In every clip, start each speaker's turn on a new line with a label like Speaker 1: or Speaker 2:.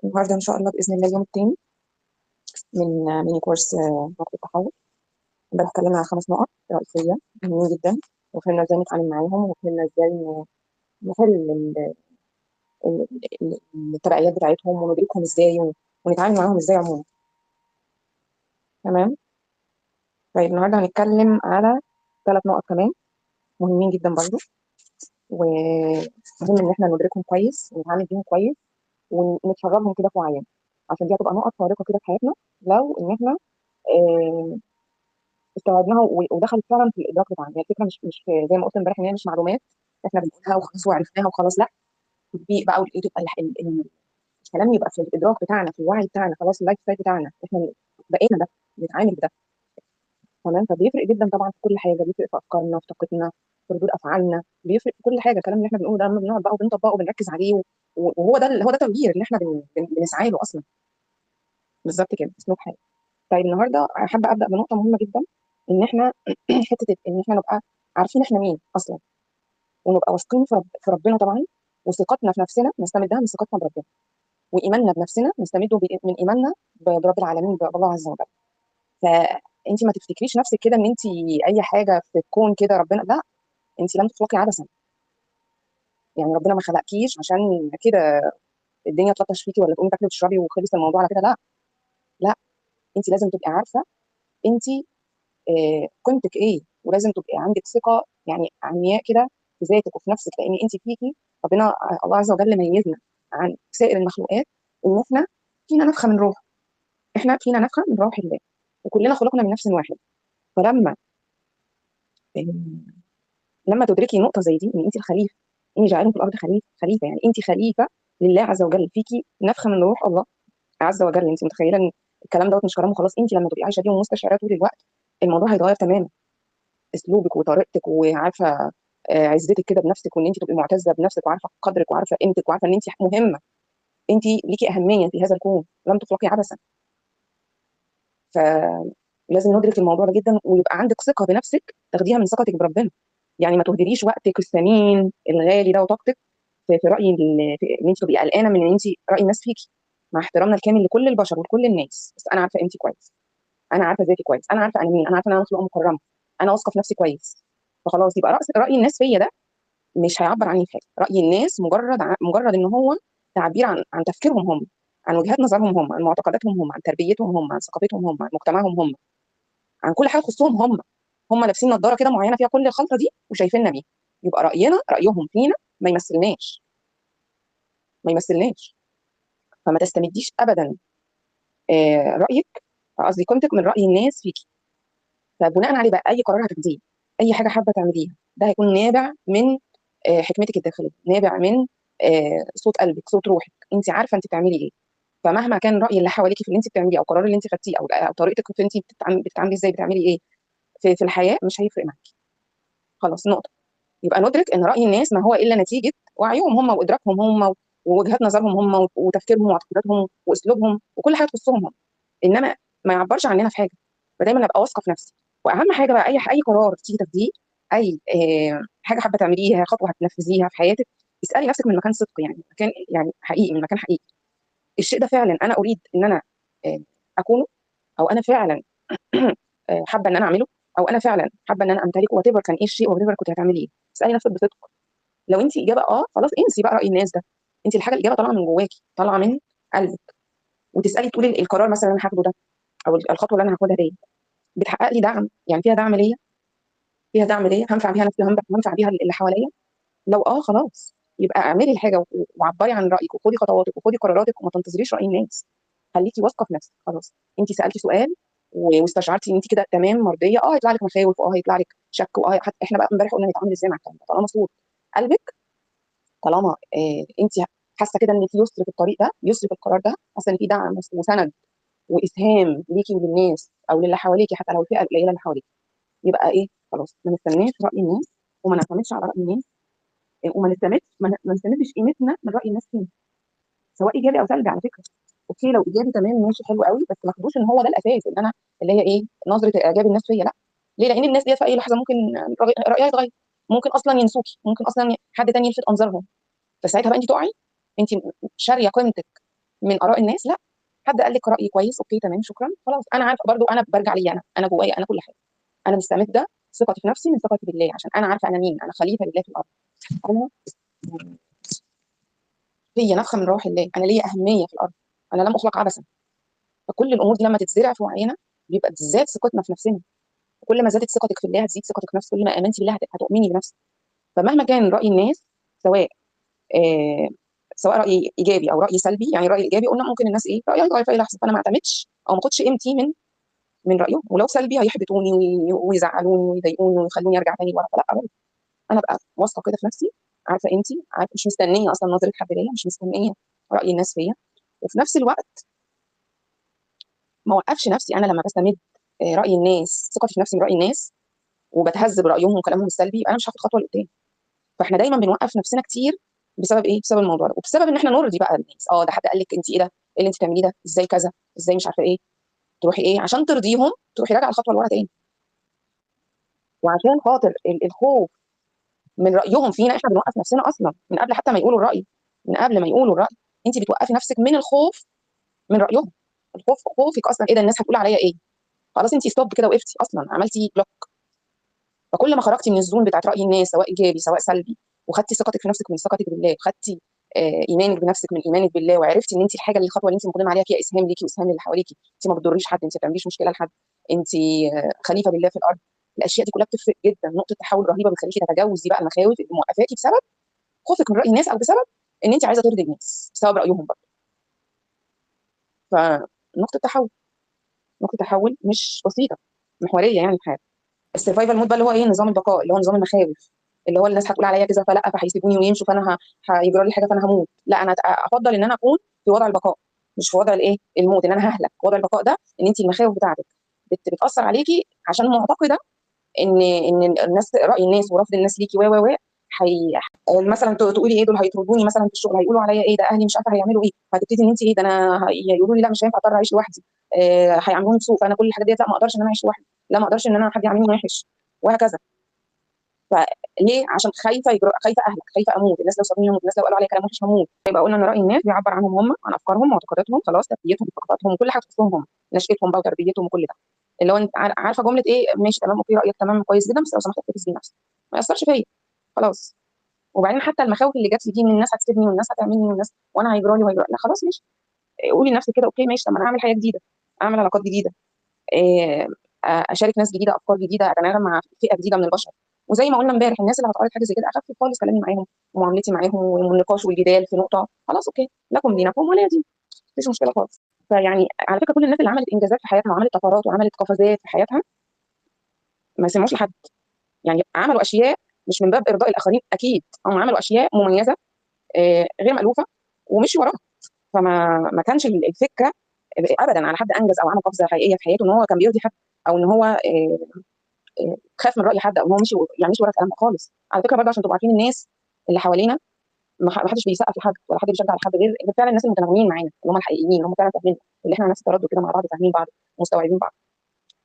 Speaker 1: النهارده إن شاء الله بإذن الله اليوم التاني من ميني كورس نقد التحول. امبارح اتكلمنا على 5 نقط رئيسية مهمين جدا، وفهمنا ازاي نتعامل معاهم، وفهمنا ازاي نحل ال- التبعيات بتاعتهم وندركهم ازاي ونتعامل معاهم ازاي عموما. تمام. طيب النهارده هنتكلم على 3 نقط كمان مهمين جدا برضو، ومهم ان احنا ندركهم كويس ونتعامل بيهم كويس ونتشربهم كده في وعينا، عشان دي هتبقى نقط فارقة كده في حياتنا لو ان احنا آه، استوعبناها ودخلت فعلا في الادراك بتاعنا. هي الفكره مش زي ما قلت امبارح ان هي مش معلومات احنا بنقولها وخلاص وعرفناها وخلاص، لا. تطبيق بقى تبقى الكلام يبقى في الادراك بتاعنا، في الوعي بتاعنا، خلاص اللايف ستايل بتاعنا احنا بقينا ده، بنتعامل بده. تمام. فبيفرق جدا طبعا في كل حاجه، بيفرق في افكارنا، في طاقتنا، في ردود افعالنا، بيفرق في كل حاجه. الكلام اللي احنا بنقوله ده لما بنقعد بقى وبنطبقه وبنركز عليه وهو ده هو ده التغيير اللي احنا بنسعى له اصلا. بالظبط كده، اسلوب حياه. طيب النهارده حابه ابدا بنقطه مهمه جدا، ان احنا حته ان احنا نبقى عارفين احنا مين اصلا، ونبقى واثقين في ربنا طبعا، وثقتنا في نفسنا نستمدها من ثقتنا بربنا، وايماننا بنفسنا نستمده من ايماننا برب العالمين، بالله عز وجل. فانت ما تفتكريش نفسك كده ان انت اي حاجه في الكون كده ربنا، لا. انت لم تخلقي عبثا، يعني ربنا ما خلقكيش عشان كده الدنيا تلطش فيكي ولا تقومي تاكلي وتشربي وخلص الموضوع على كده، لا. لا، انت لازم تبقي عارفه انت قيمتك ايه، ولازم تبقي عندك ثقه يعني عمياء كده في ذاتك وفي نفسك، لان انت فيكي ربنا الله عز وجل ميزنا عن سائر المخلوقات ان احنا فينا نفخه من روح، احنا فينا نفخه من روح الله، وكلنا خلقنا من نفس واحد. فلما آه، لما تدركي نقطه زي دي ان انت الخليفه، اني جاعلهم في الارض خليفه، يعني انت خليفه لله عز وجل، فيكي نفخه من روح الله عز وجل. انت متخيله ان الكلام دوت مش كلام وخلاص؟ انت لما تبقي عايشه بيه ومستشعره طول الوقت، الموضوع هيتغير تماما. اسلوبك وطريقتك، وعارفه عزتك كده بنفسك، وان انت تبقي معتزه بنفسك وعارفه قدرك وعارفه قيمتك وعارفه ان انت مهمه، انت ليكي اهميه في هذا الكون، لم تخلقي عبثا. فلازم ندرك الموضوع ده جدا، ويبقى عندك ثقه بنفسك تاخديها من ثقتك بربنا. يعني ما تهدريش وقتك الثمين الغالي ده وطاقتك في راي ان انت تبقي قلقانه من ان انت راي الناس فيكي. مع احترامنا الكامل لكل البشر ولكل الناس، بس انا عارفه انت كويس، انا عارفه ذاتي كويس، انا عارفه انا مين، انا عارفه ان انا مخلوقه مكرمه، انا واثقه في نفسي كويس. فخلاص يبقى راي الناس فيا ده مش هيعبر عني في حاجه. راي الناس مجرد ان هو تعبير عن تفكيرهم هم، عن وجهات نظرهم هم، عن معتقداتهم هم، عن تربيتهم هم، عن ثقافتهم هم، عن مجتمعهم هم، عن كل حاجه تخصهم هم. هم لابسين نظاره كده معينه فيها كل الخلطه دي وشايفيننا بيها، يبقى رايهم فينا ما يمثلناش، ما يمثلناش. فما تستمديش ابدا رايك، قصدي قيمتك، من راي الناس فيكي. فبناء عليه بقى اي قرار هتاخديه، اي حاجه حابه تعمليها، ده هيكون نابع من حكمتك الداخليه، نابع من صوت قلبك، صوت روحك، انت عارفه انت بتعملي ايه. فمهما كان راي اللي حواليك في اللي انت بتعمليه، او القرار اللي انت خدتيه، او طريقتك في انت بتتعاملي ازاي، بتعملي ايه في الحياه، مش هيفرق معاكي. خلاص نقطه. يبقى ندرك ان راي الناس ما هو الا نتيجه وعيهم هم وادراكهم هم ووجهات نظرهم هم وتفكيرهم ومعتقداتهم واسلوبهم وكل حاجه تخصهم هم، انما ما يعبرش عننا في حاجه. فدايما ابقى واثقه في نفسي. واهم حاجه بقى، اي قرار تيجي تاخديه، اي حاجه حابه تعمليها، خطوه هتنفذيها في حياتك، اسالي نفسك من مكان صدق، يعني مكان يعني حقيقي، من مكان حقيقي. الشيء ده فعلا انا اريد ان انا آه، اكونه، او انا فعلا حابه ان انا اعمله، او انا فعلا حابه ان انا امتلكه، وات ايفر كان ايه الشيء، وات ايفر كنت هتعملي ايه. اسالي نفسك بصدق. لو انت اجابه خلاص انسي بقى راي الناس ده. انت الحاجه الاجابه طالعه من جواكي، طالعه من قلبك. وتسالي تقولي القرار مثلا اللي انا هاخده ده، او الخطوه اللي انا هاخدها دي بتحقق لي دعم، يعني فيها دعم ليا، فيها دعم ليا، هنفع بيها نفسي وهنفع بيها اللي حواليا. لو خلاص، يبقى اعملي الحاجه وعبري عن رايك وخدي خطواتك وخدي قراراتك، وما تنتظريش راي الناس. خليكي واثقه في نفسك. خلاص انت سالتي سؤال واستشعرتي ان انت كده تمام مرضيه، هيطلع لك مخاوف، هيطلع لك شك، احنا بقى امبارح قلنا نتعامل ازاي مع الكلام ده. طالما صوت قلبك، طالما انت حاسه كده ان في يسر في الطريق ده، يسر في القرار ده، حاسه ان في دعم وسند واسهام ليكي وللناس او للي حواليكي، حتى لو الفئه القليله اللي حواليكي، يبقى خلاص ما نستناش راي الناس، وما نعتمدش على راي الناس، وما نستمدش ما نستمدش قيمتنا من راي الناس فينا، سواء ايجابي او سلبي على فكره. اوكي لو ايجابي تمام ماشي حلو قوي، بس ما تاخدوش ان هو ده الاساس، ان انا اللي هي نظره اعجاب الناس فيا، لا. ليه؟ لان الناس دي في اي لحظه ممكن رايها يتغير، ممكن اصلا ينسوكي، ممكن اصلا حد تاني يلفت انظارهم. فساعتها بقى انت تقعي، انت شاريه قيمتك من اراء الناس، لا. حد قال لك راي كويس، اوكي تمام شكرا خلاص. انا عارفه برضو، انا برجع لي انا جوايا انا كل حاجه. انا مستمده ثقتي في نفسي من ثقتي بالله، عشان انا عارفه انا مين. انا خليفه لله في الارض. انا هي نفخه من روح الله، انا ليا اهميه في الارض. انا لم اخلق عبثا. فكل الامور دي لما تتزرع في وعينا بيبقى تزداد ثقتنا في نفسنا. كل ما زادت ثقتك في الله هتزيد ثقتك في نفسك، كل ما امنتي بالله هتؤمني بنفسك. فمهما كان راي الناس، سواء آه سواء راي ايجابي او راي سلبي. يعني الراي الايجابي قلنا ممكن الناس ايه رايها يتغير في اي لحظه، فانا ما اعتمدش او ما اخدش قيمتي من رايهم. ولو سلبي هيحبطوني ويزعلوني ويضايقوني ويخلوني ارجع تاني ورا، فلا أبدا. انا ابقى واثقه كده في نفسي، عارفه قيمتي، عارفه مش مستنيه اصلا نظره حد ليا، مش مستنيه راي الناس فيا. وفي نفس الوقت ما اوقفش نفسي انا لما بستمد راي الناس، ثقتي في نفسي من راي الناس، وبتهز برايهم وكلامهم السلبي، يبقى انا مش هاخد خطوه لقدام. فاحنا دايما بنوقف نفسنا كتير بسبب ايه؟ بسبب الموضوع ده، وبسبب ان احنا نرضي بقى الناس. ده حد قال لك انت ايه ده؟ ايه اللي انت بتعمليه ده؟ ازاي كذا؟ ازاي مش عارفه ايه؟ تروحي ايه عشان ترضيهم؟ تروحي راجعه الخطوه لورا تاني. وعشان خاطر الخوف من رايهم فينا، احنا بنوقف نفسنا اصلا من قبل حتى ما يقولوا الراي. من قبل ما يقولوا الراي انت بتوقفي نفسك من الخوف من رايهم. خوفك اصلا ايه ده؟ الناس هتقول عليا ايه؟ خلاص انت ستوب كده، وقفتي اصلا، عملتي بلوك. فكل ما خرجتي من الزون بتاعت راي الناس، سواء ايجابي سواء سلبي، وخدتي ثقتك في نفسك من ثقتك بالله، وخدتي ايمانك بنفسك من ايمانك بالله، وعرفتي ان انت الحاجه اللي الخطوه اللي انت مقدمه عليها فيها اسهام ليكي واسهام للي حواليكي. انت ما بتضريش حد، انت ما بتعمليش مشكله لحد، انت خليفه لله في الارض. الاشياء دي كلها بتفرق جدا، نقطه تحول رهيبه بتخليكي تتجاوزي بقى المخاوف اللي موقفاكي بسبب خوفك من راي الناس، او بسبب ان انت عايزه ترضي الناس بسبب رايهم برضه. فنقطه تحول، نقطه تحول مش بسيطه، محوريه يعني في حياتك. السرفايفل مود بقى اللي هو ايه؟ نظام البقاء، اللي هو نظام المخاوف، اللي هو الناس هتقول عليا كذا فلا، فهيسيبوني ويمشوا، فانا هيجرى لي حاجه فانا هموت. لا، انا افضل ان انا اكون في وضع البقاء، مش في وضع الايه؟ الموت، ان انا ههلك. وضع البقاء ده ان انت المخاوف بتاعتك بتاثر عليكي، عشان معتقده ان الناس، راي الناس ورفض الناس ليكي و حي... مثلا تقولي ايه؟ دول هيطردوني مثلا في الشغل، هيقولوا عليا ايه؟ ده اهلي مش عارفه هيعملوا ايه. فتبتدي ان انت ايه؟ ده انا يقولوا لي لا مش هينفع، اضطر اعيش لوحدي، هيعاملوني بسوء، فانا كل الحاجات ديت لا، ما اقدرش ان انا اعيش لوحدي، لا ما اقدرش ان انا حد يعاملني وحش، وهكذا. فليه؟ عشان خايفه خايفه اهلك، خايفه اموت، الناس لو سابوني اموت، الناس لو قالوا عليا كلام وحش هموت. يبقى قلنا ان راي الناس بيعبر عنهم هم، عن افكارهم معتقداتهم، خلاص تربيتهم ثقافتهم وكل حاجه تخصهم هم، نشأتهم بقى وتربيتهم وكل ده. اللي هو انت عارفه جمله ايه؟ ماشي تمام اوكي، رايك تمام كويس جدا، بس لو سمحت احتفظ بنفسك، ما ياثرش فيا خلاص. وبعدين حتى المخاوف اللي جات لي دي من الناس هتسيبني، والناس هتعملني، والناس وانا هيجرى لي وهيجرى، لا خلاص ماشي. قولي لنفسك كده اوكي ماشي، طب ما انا هعمل حياه جديده، اعمل علاقات جديده، إيه، اشارك ناس جديده، افكار جديده، اتناغم مع فئه جديده من البشر. وزي ما قلنا امبارح، الناس اللي هتعرض حاجه زي كده اخفف خالص كلامي معاهم ومعاملتي معاهم، والنقاش والجدال في نقطه، خلاص اوكي، لكم دينكم ولا دين، مفيش مشكله خالص. فيعني على فكره كل الناس اللي عملت انجازات في حياتها وعملت طفرات وعملت قفزات في حياتها ما سمعوش لحد. يعني عملوا اشياء مش من باب ارضاء الاخرين، اكيد هم عملوا اشياء مميزه غير مالوفه ومشي وراها. فما كانش الفكره ابدا على حد انجز او عمل قفزه حقيقيه في حياته ان هو كان بيرضي حد، او ان هو خاف من راي حد، او ان هو مشي يعني مشي ورا الكلام ده خالص. على فكره برضه عشان تبقوا عارفين، الناس اللي حوالينا ما حدش بيسقف لحد ولا حد بيشجع لحد، غير فعلا الناس المتناغمين معانا، اللي هم الحقيقيين، اللي هم فعلا فاهمين، اللي احنا نفس التردد كده مع بعض، فاهمين بعض ومستوعبين بعض.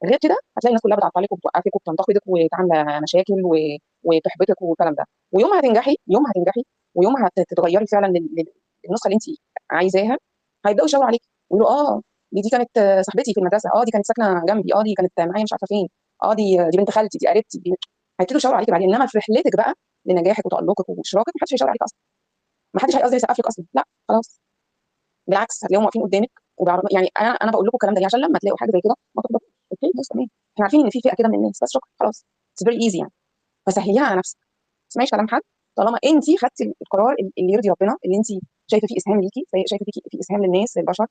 Speaker 1: غير كده هتلاقي الناس كلها بتعطلك وبتوقفك وبتنتقدك وتعمل مشاكل وتحبطك والكلام ده. ويوم ما هتنجحي، يوم ما هتنجحي ويوم ما هتتغيري فعلا للنسخه اللي انت عايزاها، هيبداوا يشاوروا عليك ويقولوا دي كانت صاحبتي في المدرسه، دي كانت ساكنه جنبي، دي كانت معايا مش عارفه فين، دي بنت خالتي، دي قريبتي، هيبتدوا يشاوروا عليك بعدين. انما في رحلتك بقى لنجاحك وتالقك واشراكك ما حدش هيشاور عليك اصلا، ما حدش هيقدر يسقف لك اصلا، لا خلاص. بالعكس هتلاقيهم واقفين قدامك يعني انا بقول لكم الكلام ده عشان لما تلاقوا حاجه زي كده ما تحبطوش. اوكي بس تمام، احنا عارفين ان في فئه كده من الناس، بس شكرا خلاص، اتس فيري ايزي يعني. فسهليها على نفسك، ما تسمعيش كلام حد، طالما انت خدتي القرار اللي يرضي ربنا، اللي انت شايفه فيه اسهام ليكي، شايفه فيه اسهام للناس للبشر،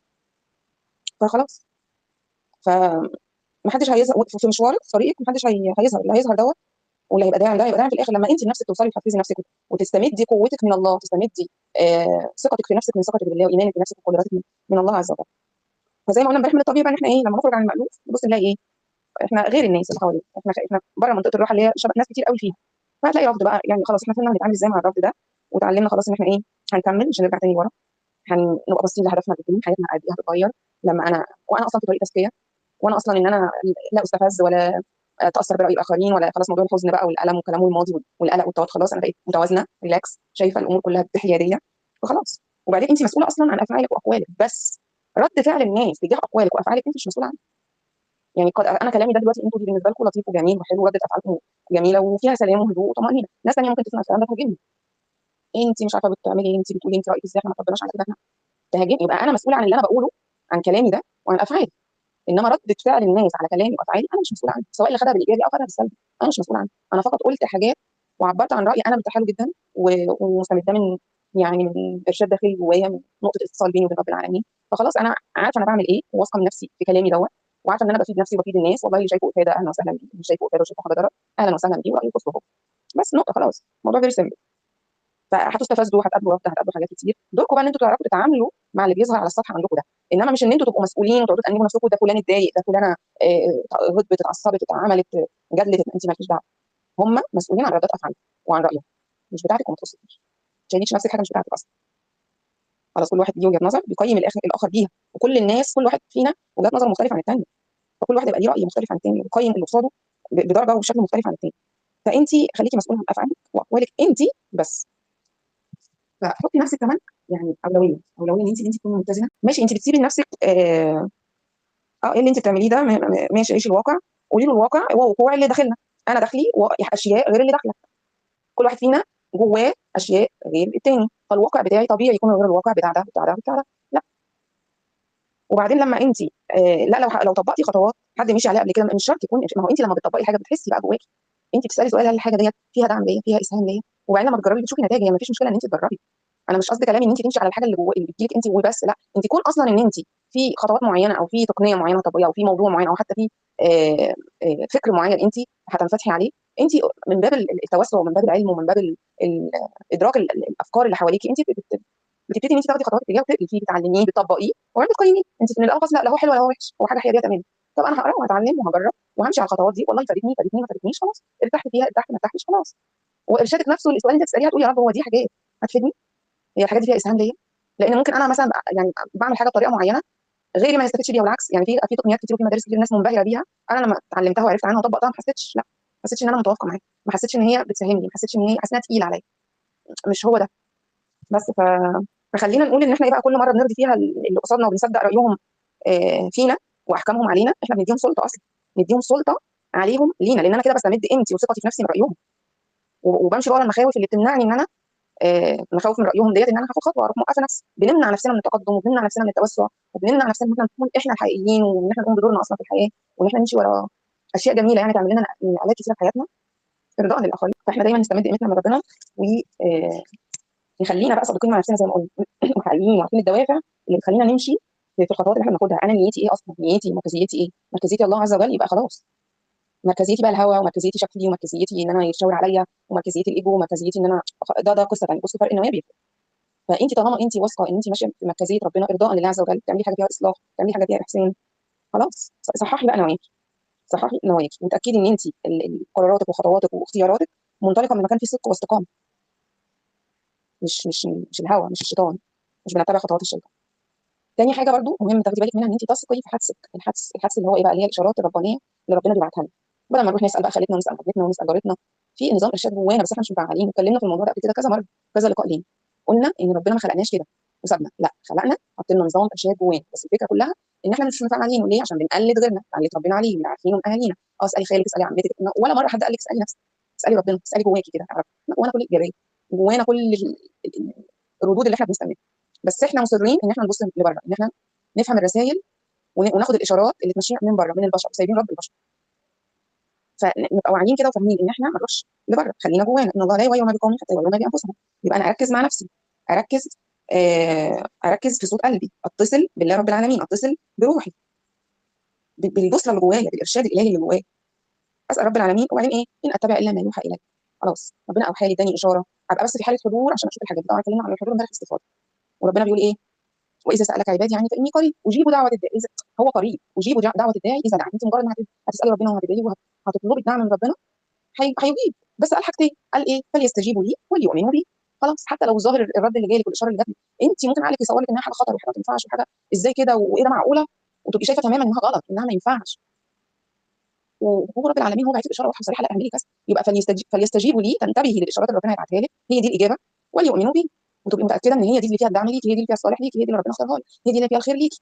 Speaker 1: فخلاص. فما حدش هيظهر في مشوارك في طريقك، ما حدش هيظهر. اللي هيظهر دوت واللي هيبقى داعم، ده هيبقى داعم في الاخر لما انت نفسك توصلي وتحفزي نفسك وتستمدي قوتك من الله، تستمدي ثقتك في نفسك من ثقتك بالله، وايمانك بنفسك وقدراتك من الله عز وجل. فزي ما قلنا امبارح، من الطبيعي بقى ان احنا ايه؟ لما نخرج عن المألوف نبص نلاقي ايه؟ احنا غير الناس اللي حوالينا، احنا بره منطقه الراحه اللي هي شبه ناس كتير قوي فيها. فهتلاقي رفض بقى، يعني خلاص احنا فهمنا هنتعامل ازاي مع الرفض ده، وتعلمنا خلاص ان احنا ايه؟ هنكمل، مش هنرجع تاني ورا، هنبقى باصين لهدفنا الديني، حياتنا قد ايه هتتغير لما وانا اصلا في طريق تزكيه، وانا اصلا ان انا لا استفز ولا اتاثر براي الاخرين، ولا خلاص موضوع الحزن بقى والالم وكلامه الماضي والقلق والتوتر، خلاص انا بقيت متوازنه ريلاكس، شايفه الامور كلها بحياديه، فخلاص وبعدين انت مسؤوله اصلا عن افعالك واقوالك، بس رد فعل الناس تجاه اقوالك وافعالك انت مش مسؤوله عنه. يعني قد انا كلامي ده دلوقتي انتوا بالنسبه لكم لطيف وجميل وحلو ورده افعالكم جميله وفيها سلام وهدوء وطمانينه، ناس ثانيه ممكن تسمع الكلام ده تهاجمني، انت مش عارفه بتعملي ايه، انت بتقولي، انت رايك ازاي، احنا ما اتربناش على كده، احنا تهاجمني. يبقى انا مسؤوله عن اللي انا بقوله، عن كلامي ده وعن افعالي. انما رده فعل الناس على كلامي وافعالي انا مش مسؤوله عنها، سواء اللي خدها بالايجابي او خدها بالسلبي، انا مش مسؤوله عنها. انا فقط قلت حاجات وعبرت عن رايي انا مرتاحه له جدا ومستمده من، يعني من ارشاد داخلي جوايا، من نقطه اتصال بيني وبين رب العالمين. فخلاص انا عارفه انا بعمل ايه وواثقه من نفسي في كلامي دوت، وعارفه ان انا بفيد نفسي وبفيد الناس. والله اللي شايفه افاده اهلا وسهلا بيه، اللي شايفه افاده وشايفه حاجه ضرر اهلا وسهلا بيه، ورايه كله. بس نقطه، خلاص الموضوع فيري سيمبل. فهتستفزوا، هتقابلوا رفض، هتقابلوا حاجات كتير. دوركم بقى ان انتوا تعرفوا تتعاملوا مع اللي بيظهر على السطح عندكم ده، انما مش ان انتوا تبقوا مسؤولين وتقعدوا تأنبوا نفسكم، ده فلان اتضايق، ده فلانه غضبت، اتعصبت، اتعملت، جدلت. انت مالكيش دعوه، هم مسؤولين عن ردات افعالهم وعن رايهم، مش بتاعتك وما تخصكيش. ما تشيليش نفسك حاجه مش بتاعتك اصلا. خلاص كل واحد ليه وجهه نظر بيقيم الاخر بيها، وكل الناس كل واحد فينا وجهات نظر مختلفه عن الثانيه، فكل واحد يبقى ليه راي مختلف عن الثاني ويقيم اللي قصاده بدرجه وبشكل مختلف عن الثاني. فانت خليكي مسؤوله عن افعالك واقوالك انت بس. فحطي نفسك كمان يعني اولويه ان انت تكوني متزنه. ماشي انت بتسيبي لنفسك ايه اللي انت بتعمليه ده، ماشي عيشي الواقع، قولي له الواقع هو وقوع اللي داخلنا. انا داخلي اشياء غير اللي داخله، كل واحد فينا جواه اشياء غير التاني، فالواقع بتاعي طبيعي يكون غير الواقع بتاع ده بتاع ده بتاع ده. لا. وبعدين لما انت لا، لو طبقتي خطوات حد مشي عليها قبل كده، مش شرط يكون، ما هو انت لما بتطبقي حاجه بتحسي بقى جواكي، انت بتسالي سؤال هل الحاجه ديت فيها دعم ليا، فيها اسهام ليا، وبعدين لما تجربي بتشوفي نتائج. هي ما فيش مشكله ان انت تجربي، انا مش قصدي كلامي ان انت تمشي على الحاجه اللي جوه اللي بتجيلك انت وبس، لا، انت يكون اصلا ان انت في خطوات معينه او في تقنيه معينه طبيه او في موضوع معين او حتى في فكر معين انت هتنفتحي عليه. انت من باب التوسع ومن باب العلم ومن باب ادراك الافكار اللي حواليكي، انت بتبتدي ان انت تاخدي خطوات اتجاه وتقري فيه، بتعلميه، بتطبقيه، وبعدين بتقيميه. انت من الاول خالص لا هو حلو ولا هو وحش، هو حاجه هي دي تمام. طب انا هقرا وهتعلم وهجرب وهمشي على الخطوات دي، والله فادتني ما فادتنيش خلاص، ارتحت فيها ارتحت، ما ارتحتش خلاص. وارشادك نفسه السؤال اللي انت تساليه هتقولي يا رب هو دي حاجات هتفيدني، هي الحاجات دي فيها اسهام ليا؟ لان ممكن انا مثلا يعني بعمل حاجه بطريقه معينه غيري ما يستفدش بيها، والعكس. يعني في تقنيات كتير وفي مدارس كتير الناس منبهره بيها، انا لما اتعلمتها وعرفت عنها وطبقتها ما حسيتش، لا، ما حسيتش ان انا متوافقه معاها، ما حسيتش ان هي بتساهمني، ما حسيتش ان هي حاسه انها تقيله عليا، مش هو ده. بس فخلينا نقول ان احنا ايه بقى، كل مره بنرضي فيها اللي قصادنا وبنصدق رايهم فينا واحكامهم علينا، احنا بنديهم سلطه اصلا، نديهم سلطه عليهم لينا، لان انا كده بستمد قيمتي وثقتي في نفسي من رايهم، وبمشي ورا المخاوف اللي بتمنعني ان انا مخاوف من رايهم ديت ان انا هاخد خطوه اروح موقفه نفسي. بنمنع نفسنا من التقدم وبنمنع نفسنا من التوسع وبنمنع نفسنا ان احنا نكون احنا الحقيقيين، وان احنا نقوم بدورنا اصلا في الحياه، وان احنا نمشي ورا اشياء جميله يعني تعمل لنا نقلات كتيره في حياتنا ارضاء للاخرين. فاحنا دايما نستمد قيمتنا من ربنا، ويخلينا بقى صادقين مع نفسنا زي ما قلنا وحقيقيين وعارفين الدوافع اللي بتخلينا نمشي في الخطوات اللي احنا بناخدها. انا نيتي ايه اصلا، نيتي مركزيتي ايه؟ مركزيتي الله عز وجل، يبقى خلاص مركزيتي بقى الهوى، ومركزيتي شكلي، ومركزيتي ان انا يتشاور عليا، ومركزيتي الايجو، ومركزيتي ان انا ده قصه ثانيه. بصوا فرق النوايا بيفرق. فانت طالما انت واثقه ان انت ماشيه في مركزيه ربنا ارضاء لله عز وجل، تعملي حاجه فيها اصلاح، تعملي حاجه فيها احسان، خلاص صححي بقى نواياكي، صححي نواياكي وتاكدي ان انت قراراتك وخطواتك واختياراتك منطلقه من مكان فيه صدق واستقامه، مش الهوى، مش الشيطان، مش بنتبع خطوات الشيطان. تاني حاجه برضو مهم تاخدي بالك منها، ان انت تثقي في حدسك. الحدس اللي هو ايه بقى، اللي هي الاشارات الربانيه اللي ربنا بيبعتها لنا، بدل ما نروح نسال بقى خالتنا ونسال حاجتنا ونسال جارتنا، في نظام ارشاد جوانا بس احنا مش مفعلين. اتكلمنا في الموضوع ده قبل كده كذا مره، كذا لقاء لينا، قلنا ان ربنا ما خلقناش كده وسابنا، لا، خلقنا حط لنا نظام ارشاد جوانا، بس الفكره كلها ان احنا مش مفعلين. ليه؟ عشان بنقلد غيرنا، نقلد ربنا عليه اللي عارفينه من اهالينا. اسالي خالك، اسالي عمتك، ولا مره حد قال لك اسالي نفسك، اسالي ربنا، اسالي جواكي كده اعرفي. وانا كل الايجابيه جوانا، كل الردود اللي احنا بنستناها، بس احنا مصرين ان احنا نبص لبره، ان احنا نفهم الرسائل وناخد الاشارات اللي تمشينا من بره من البشر، وسايبين رب البشر. فنبقى واعيين كده وفاهمين ان احنا ما نروحش لبره، خلينا جوانا، ان الله لا يغير ما بقوم حتى يغيروا ما بانفسهم. يبقى انا اركز مع نفسي، اركز اركز في صوت قلبي، اتصل بالله رب العالمين، اتصل بروحي، بالبوصله اللي جوايا، بالارشاد الالهي اللي جوايا، اسال رب العالمين. وبعدين ايه؟ ان اتبع الا ما يوحى الي. خلاص ربنا اوحى لي، اداني اشاره، ابقى بس في حاله حضور عشان اشوف الحاجات دي. طبعا اتكلمنا عن الحضور امبارح في استفاضه، وربنا بيقول ايه؟ واذا سالك عبادي عني فاني قريب اجيب دعوه الداعي اذا هو قريب، اجيب دعوه الداعي اذا دعا. انت مجرد ما هتسالي ربنا وهتدعي وهتطلبي الدعم من ربنا هيجيب. بس قال حاجتين، قال ايه؟ فليستجيبوا لي وليؤمنوا بي. خلاص، حتى لو ظاهر الرد اللي جاي لك والاشاره اللي جات لك انت ممكن عقلك يصور لك انها حاجه خطر وحاجه ما تنفعش وحاجه ازاي كده وايه ده معقوله، وتبقي شايفه تماما انها غلط، انها ما ينفعش، وهو رب العالمين هو بعت اشاره واضحه وصريحه لا اعملي كذا. يبقى فليستجيبوا لي، تنتبهي للاشارات اللي ربنا هيبعتها لك، هي دي الاجابه، وليؤمنوا بي. وتبقي متاكده ان هي دي اللي فيها الدعم ليكي، هي دي اللي فيها الصالح ليكي، هي دي اللي ربنا اختارها لك، هي دي اللي فيها الخير ليكي.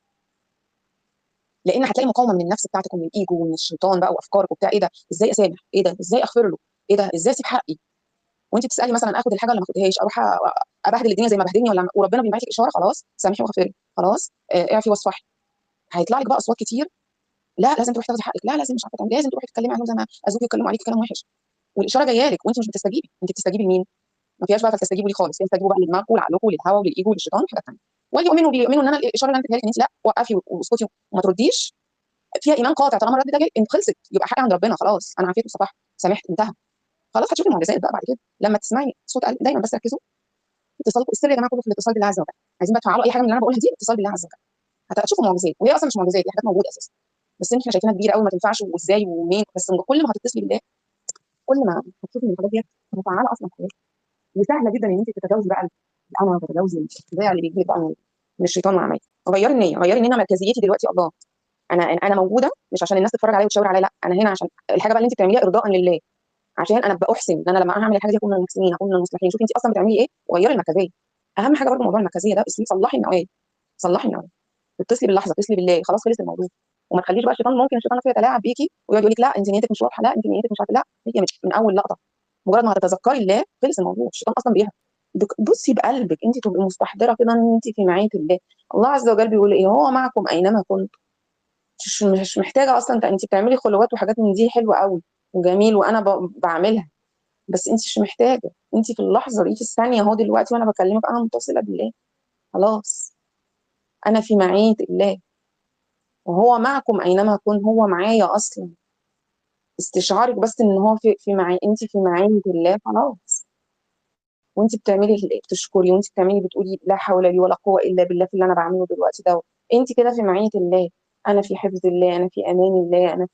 Speaker 1: لان هتلاقي مقاومه من النفس بتاعتك ومن الايجو ومن الشيطان بقى وافكارك وبتاع، ايه ده ازاي اسامح، ايه ده ازاي اغفر له، ايه ده ازاي اسيب حقي. وانت بتسالي مثلا اخد الحاجه ولا ما اخدهاش، اروح ابهدل الدنيا زي ما بهدلني وربنا بيبعت لك اشاره خلاص سامحي واغفري، خلاص اعفي واصفحي. هيطلع لك بقى اصوات كتير، لا لازم تروحي تاخدي حقك، لا لازم مش عارفه تعملي، لازم تروحي تتكلمي عنهم زي ما ازوجك يتكلموا عليكي كلام وحش. والاشاره جايه لك وانت مش بتستجيبي، انت بتستجيبي لمين؟ ما فيهاش بقى تستجيبوا لي خالص، تستجيبوا بقى لدماغكم ولعقلكم وللهوى وللايجو وللشيطان وحاجات ثانيه. واليؤمنوا بيؤمنوا ان انا الاشاره اللي انا اديتها لك ان انت لا وقفي واسكتي وما ترديش، فيها ايمان قاطع. طالما الرد ده جاي انت خلصت، يبقى حقي عند ربنا خلاص، انا عافيت وصفحت سامحت انتهى. خلاص هتشوفي المعجزات بقى بعد كده لما تسمعي صوت قلبي. دايما بس ركزوا اتصالكم، السر يا جماعه كله في الاتصال بالله عز وجل. عايزين بقى تفعلوا اي حاجه من اللي انا بقولها دي، اتصال بالله عز وجل، هتشوفوا معجزات. وهي اصلا مش معجزات، دي حاجات موجوده اساسا، بس احنا شايفينها كبيره قوي ما تنفعش وازاي ومنين. بس كل ما هتتصلي بالله كل ما هتشوفي ان الحاجات دي مفعله اصلا في حياتك، وسهله جدا ان انت تتجاوزي بقى الانا وتتجاوزي الخداع اللي بيجي بقى من الشيطان وعمايله. غيري النيه، غيري النيه، مركزيتي دلوقتي الله. انا موجوده مش عشان الناس تتفرج عليا وتشاور عليا، لا انا هنا عشان الحاجه بقى اللي انت بتعمليها ارضاء لله، عشان انا ابقى احسن ان انا لما اعمل الحاجه دي اكون من المحسنين، اكون من المصلحين. شوفي انت اصلا بتعملي ايه وغيري المركزيه. اهم حاجه برضه موضوع المركزيه ده، اسمه صلحي النوايا، صلحي النوايا، اتصلي باللحظه، اتصلي بالله، خلاص خلص الموضوع. وما تخليش بقى الشيطان، ممكن الشيطان نفسه يتلاعب بيكي ويقعد يقول لك لا انت نيتك مش واضحه، لا انت نيتك مش عارفه، لا هي من اول لقطه مجرد ما هتتذكري الله خلص الموضوع. الشيطان اصلا بيهرب. بصي بقلبك انت تبقي مستحضره كده ان انت في معيه الله. الله عز وجل بيقول ايه؟ هو معكم اينما كنتم. مش محتاجه اصلا، انت بتعملي خلوات وحاجات من دي حلوه قوي وجميل وانا بعملها، بس انت مش محتاجه، انت في اللحظه دي في الثانيه اهو دلوقتي وانا بكلمك انا متصله بالله، خلاص انا في معيه الله. وهو معكم اينما كنتم، هو معايا اصلا. استشعارك بس ان هو في معي، انت في معيه الله خلاص. وانت بتعملي بتشكري، وانت بتعملي بتقولي لا حول لي ولا قوه الا بالله في اللي انا بعمله دلوقتي ده، انت كده في معيه الله. انا في حفظ الله، انا في امان الله، انا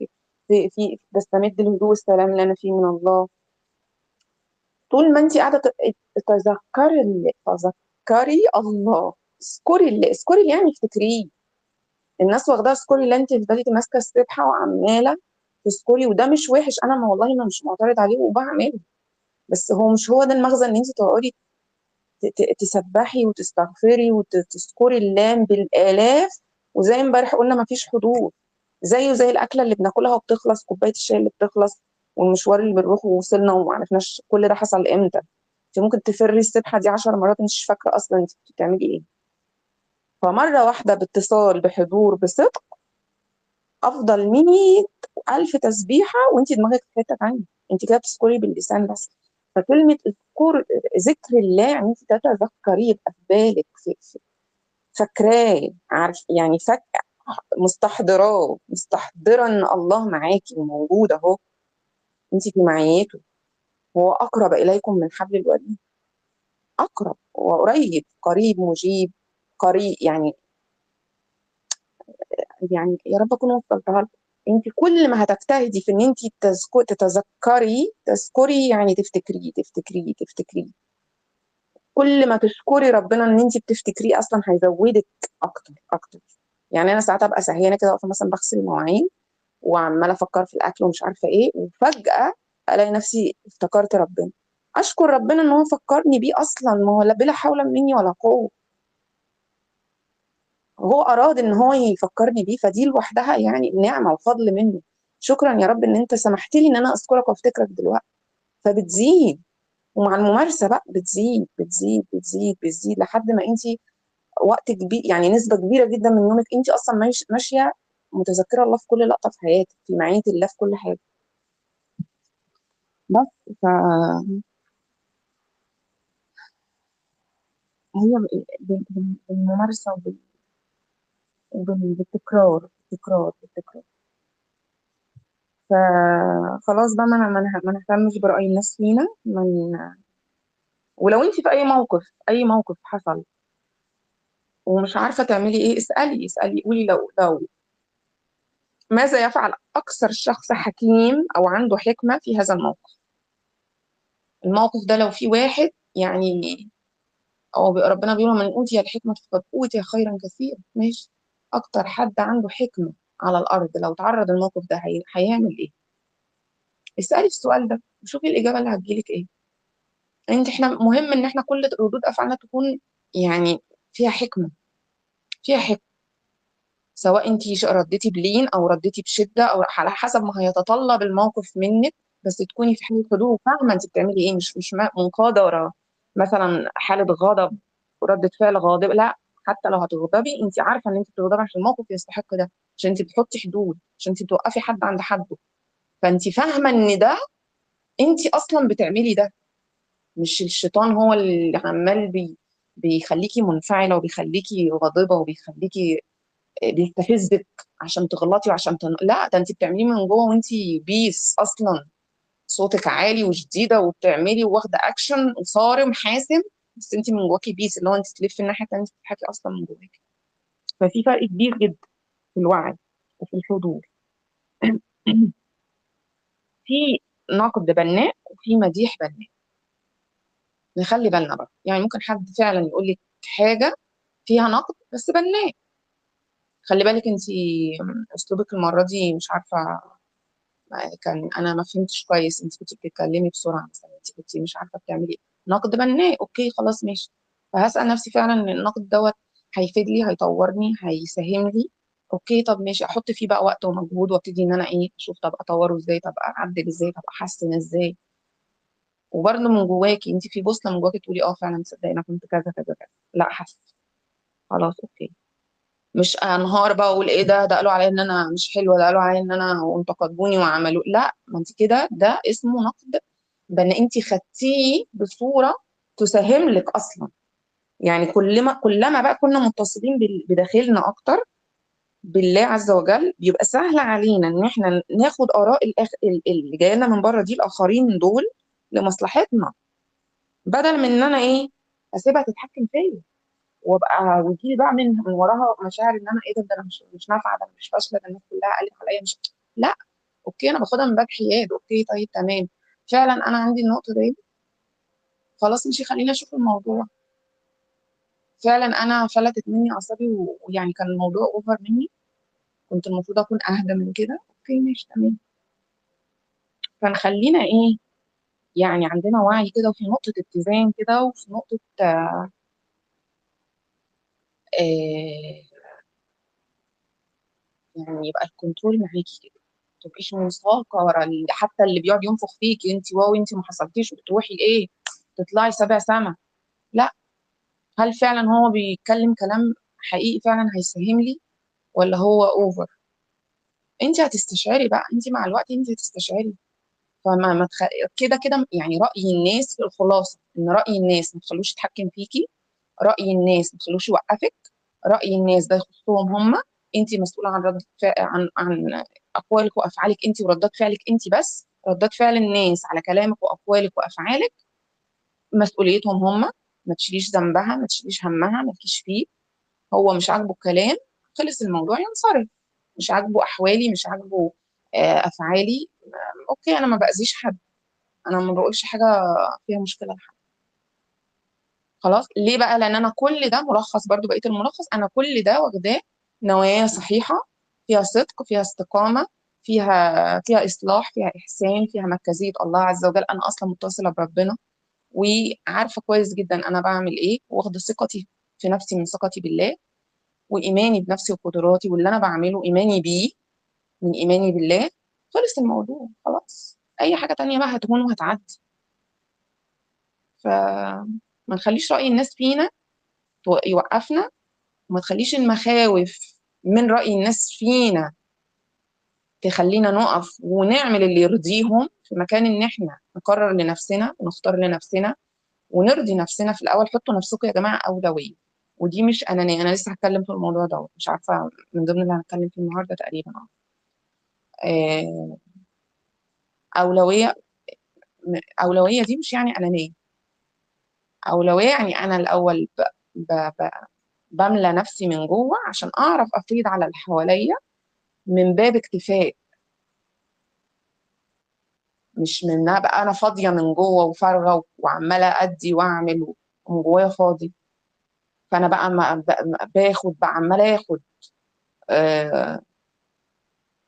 Speaker 1: بستمد الهدوء والسلام اللي انا فيه من الله. طول ما انت قاعده تذكري الله، تذكري الله، اذكري الله، اذكري الله يعني افتكريه. الناس واخداها اذكري الله، انت تفضلي ماسكه السبحه وعماله تذكري، وده مش وحش، انا ما والله ما مش معترض عليه وبعمله، بس هو مش هو ده المغزى ان انت تقعدي تسبحي وتستغفري وتذكري الله بالالاف. وزي امبارح قلنا ما فيش حدود، زيه زي الاكله اللي بناكلها وبتخلص، كوبايه الشاي اللي بتخلص، والمشوار اللي بنروحه ووصلنا وما عرفناش كل ده حصل امتى. انت ممكن تفري السبحه دي 10 مرات انت مش فاكره اصلا انت بتعملي ايه. فمره واحده باتصال بحضور بصدق افضل 100,000 تسبيحه وانت دماغك في حته ثانيه، انت كده بتذكري باللسان بس. فكلمه اذكر، ذكر الله يعني انت تتذكريه، يبقى في بالك، فاكراه، عارف يعني مستحضراه، مستحضره ان الله معاكي وموجود اهو، انت في معيته. هو اقرب اليكم من حبل الوريد، اقرب وقريب، قريب مجيب، قريب يعني. يعني يا رب اكون وصلتها لكم. انت كل ما هتجتهدي في ان انت تتذكري، تذكري يعني تفتكري تفتكري تفتكري، كل ما تشكري ربنا ان انت بتفتكريه اصلا هيزودك اكتر اكتر. يعني انا ساعات ابقى سهيانه كده واقفه مثلا بغسل المواعين وعماله افكر في الاكل ومش عارفه ايه، وفجاه الاقي نفسي افتكرت ربنا، اشكر ربنا ان هو فكرني بيه اصلا، ما هو بلا حول مني ولا قوه، هو اراد ان هو يفكرني بيه، فدي لوحدها يعني نعمه وفضل منه. شكرا يا رب ان انت سمحت لي ان انا اذكرك وافتكرك دلوقتي. فبتزيد، ومع الممارسه بقى بتزيد بتزيد بتزيد بتزيد لحد ما انت وقت كبير، يعني نسبه كبيره جدا من يومك انت اصلا ماشيه متذكره الله في كل لقطه في حياتك، في معيه الله في كل حاجه. بس فهي بالممارسه بالتكرار، بالتكرار بالتكرار. فخلاص بقى ما نهتمش برأي الناس فينا ولو انت في اي موقف، اي موقف حصل ومش عارفه تعملي ايه، اسالي اسالي، قولي لو ماذا يفعل اكثر شخص حكيم او عنده حكمه في هذا الموقف. الموقف ده لو في واحد يعني، او ربنا بيقول من اوتي الحكمه فقد اوتي خيرا كثيرا، ماشي، اكتر حد عنده حكمه على الارض لو تعرض الموقف ده هيعمل ايه؟ اسالي السؤال ده وشوفي الاجابه اللي هتجيلك ايه. احنا مهم ان احنا كل ردود افعالنا تكون يعني فيها حكمه، فيها حكمه، سواء انت رديتي بلين او رديتي بشده او على حسب ما هيتطلب الموقف منك، بس تكوني في حاله هدوء وفاهمه انت بتعملي ايه، مش منقاده ورا مثلا حاله غضب وردة فعل غاضب، لا. حتى لو هتغضبي انت عارفه ان انت بتغضبي عشان الموقف يستحق ده، عشان انت بتحطي حدود، عشان انت بتوقفي حد عند حده، فانت فاهمه ان ده انت اصلا بتعملي ده، مش الشيطان هو اللي عمال بيخليكي منفعله وبيخليكي غاضبه وبيخليكي بيستفزك عشان تغلطي وعشان لا، ده انت بتعمليه من جوه وانت بيس اصلا، صوتك عالي وشديده وبتعملي واخده اكشن صارم حاسم، بس انت من جواكي بيس، اللي هو انت تلفي الناحيه التانيه تضحكي اصلا من جواكي. ففي فرق كبير جدا في الوعي وفي الحضور. في نقد بناء وفي مديح بناء، نخلي بالنا بقى. يعني ممكن حد فعلا يقول لك حاجه فيها نقد بس بناء، خلي بالك انت اسلوبك المره دي مش عارفه، كان انا ما فهمتش كويس، انت كنت بتتكلمي بسرعه مثلا، انت كنت مش عارفه بتعملي ايه. نقد بناء، اوكي خلاص ماشي. فهسال نفسي فعلا ان النقد دوت هيفيد لي، هيطورني، هيساهم لي، اوكي طب ماشي، احط فيه بقى وقت ومجهود وابتدي ان انا ايه اشوف طب اطوره ازاي، طب اعدل ازاي، طب احسن ازاي. وبرده من جواكي انت في بوصله من جواكي تقولي اه فعلا تصدقي انا كنت كذا كذا كذا، لا حاسه، خلاص اوكي. مش انهار بقى اقول ايه ده قالوا عليا ان انا مش حلوه، ده قالوا عليا ان انا وانتقدوني وعملوا، لا، ما انت كده ده اسمه نقد بان انت خدتيه بصوره تساهم لك اصلا. يعني كلما بقى كنا متصلين بداخلنا اكتر بالله عز وجل، بيبقى سهل علينا ان احنا ناخد اراء اللي جايه لنا من بره دي، الاخرين دول لمصلحتنا، بدل من ان انا ايه اسيبها تتحكم فيا وابقى ويجيلي بقى من وراها مشاعر ان انا ايه ده انا مش نافعه، ده انا مش فاشله، ده الناس كلها قالت عليا مش، لا. اوكي انا باخدها من باب حياد، اوكي طيب تمام، فعلا انا عندي النقطه دي، خلاص مش خليني اشوف الموضوع، فعلا انا فلتت مني اعصابي ويعني كان الموضوع اوفر مني، كنت المفروض اكون اهدى من كده، اوكي ماشي تمام. فنخلينا ايه يعني عندنا وعي كده، وفي نقطه اتزان كده، وفي نقطه آه يعني يبقى الكنترول معاكي كده، ما تبقيش منساقه ورا حتى اللي بيقعد ينفخ فيكي انت واو انت ما حصلتيش وبتروحي ايه تطلعي سبع سما، لا. هل فعلا هو بيتكلم كلام حقيقي فعلا هيساهم لي، ولا هو اوفر؟ انت هتستشعري بقى، انت مع الوقت انت هتستشعري. فما ما تخ... كده كده يعني رأي الناس، الخلاصة ان رأي الناس ما تخلوش يتحكم فيكي، رأي الناس ما تخلوش يوقفك، رأي الناس ده يخصهم هم، انت مسؤولة عن عن اقوالك وافعالك انت وردات فعلك انت، بس ردات فعل الناس على كلامك واقوالك وافعالك مسؤوليتهم هم، ما تشيليش ذنبها، ما تشيليش همها، ما تجيش فيه. هو مش عاجبه الكلام، خلص الموضوع ينصرف. مش عاجبه احوالي، مش عاجبه افعالي، اوكي انا ما باذيش حد، انا ما بقولش حاجه فيها مشكله لحد، خلاص. ليه بقى؟ لان انا كل ده ملخص، برضو بقيه الملخص انا كل ده واخداه نوايا صحيحه، فيها صدق، فيها استقامه، فيها اصلاح، فيها احسان، فيها مركزيه الله عز وجل، انا اصلا متصله بربنا وعارفه كويس جدا انا بعمل ايه، واخده ثقتي في نفسي من ثقتي بالله، وايماني بنفسي وقدراتي واللي انا بعمله ايماني بيه من ايماني بالله، خلص الموضوع خلاص. اي حاجه تانية بقى هتهون وهتعدي. فما نخليش رأي الناس فينا يوقفنا، وما تخليش المخاوف من رأي الناس فينا تخلينا نقف ونعمل اللي يرضيهم، في مكان ان احنا نقرر لنفسنا ونختار لنفسنا ونرضي نفسنا في الاول. حطوا نفسكم يا جماعة أولوية، ودي مش أنانية، أنا لسه هتكلم في الموضوع ده مش عارفة من ضمن اللي هنتكلم فيه النهاردة تقريبا. آه، أولوية، أولوية دي مش يعني أنانية، أولوية يعني أنا الأول ب... ب... بملى نفسي من جوه عشان أعرف أفيض على اللي حواليا من باب اكتفاء، مش من إنها بقى أنا فاضية من جوه وفارغة وعمالة أدي وأعمل ومن جوايا فاضي. فأنا بقى باخد بقى عمالة آخد، آه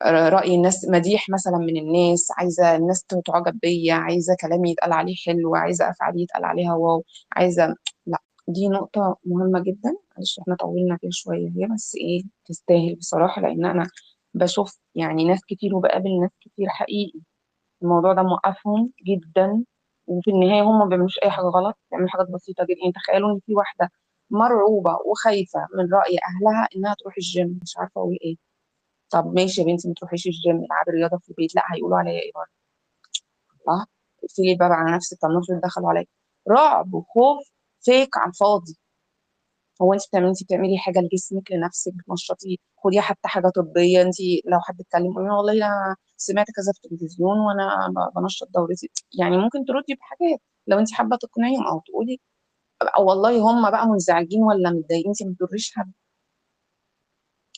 Speaker 1: رأي الناس، مديح مثلا من الناس، عايزة الناس تعجب بيا، عايزة كلامي يتقال عليه حلو، عايزة أفعالي يتقال عليها واو، عايزة. لا، دي نقطة مهمة جدا. معلش احنا طولنا فيها شوية هي، بس ايه تستاهل بصراحة، لأن أنا بشوف يعني ناس كتير وبقابل ناس كتير حقيقي الموضوع ده موقفهم جدا، وفي النهاية هم ما بيعملوش أي حاجة غلط، بيعملوا حاجات بسيطة جدا. يعني تخيلوا إن في واحدة مرعوبة وخايفة من رأي أهلها إنها تروح الجيم، مش عارفة أقول إيه. طب ماشي يا بنتي، ما تروحيش الجيم، العبي رياضه في البيت. لا، هيقولوا عليا ايه برضه؟ اه، اقفلي الباب على نفسك، طب نفسك دخلوا عليا. رعب وخوف فيك على الفاضي. هو انت بتعملي حاجه لجسمك لنفسك، بتنشطي، خديها حتى حاجه طبيه. انت لو حد اتكلم قولي له والله انا سمعت كذا في التلفزيون وانا بنشط دورتي، يعني ممكن تردي بحاجات لو انت حابه تقنعيهم، او تقولي، او والله هم بقى منزعجين ولا متضايقين، انت ما تضريش حد.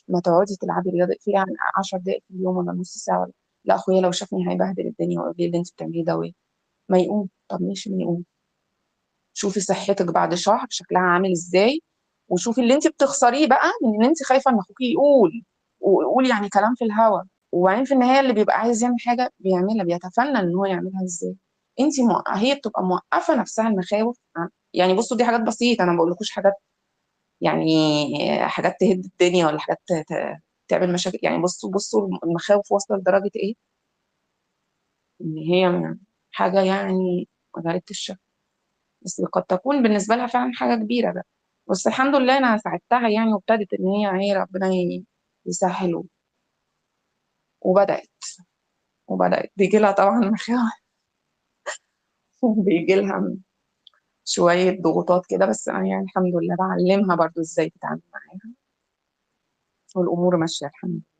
Speaker 1: ما تقعدي تلعبي رياضه، في يعني 10 دقائق في اليوم ولا نص ساعه ولا. لا، اخويا لو شافني هيبهدل الدنيا ويقول لي اللي انت بتعمليه ده وايه. ما يقوم، طب ماشي ما يقوم. شوفي صحتك بعد شهر شكلها عامل ازاي، وشوفي اللي انت بتخسريه بقى من ان انت خايفه ان اخوك يقول، ويقول يعني كلام في الهوا. وبعدين في النهايه اللي بيبقى عايز يعمل حاجه بيعملها، بيتفنن ان هو يعملها ازاي. هي بتبقى موقفه نفسها المخاوف يعني بصوا دي حاجات بسيطه، انا ما بقولكوش حاجات يعني حاجات تهد الدنيا ولا حاجات تعمل مشاكل. يعني بصوا المخاوف واصله لدرجه ايه، ان هي حاجه يعني غايه الشر، بس قد تكون بالنسبه لها فعلا حاجه كبيره بقى. بس الحمد لله انا ساعدتها يعني، وابتدت ان هي ربنا يسهل، وبدات بيجي لها طبعا مخاوف بيجي لها شويه ضغوطات كده، بس انا يعني الحمد لله بعلمها برضو ازاي تتعامل معاها، والامور ماشيه الحمد لله.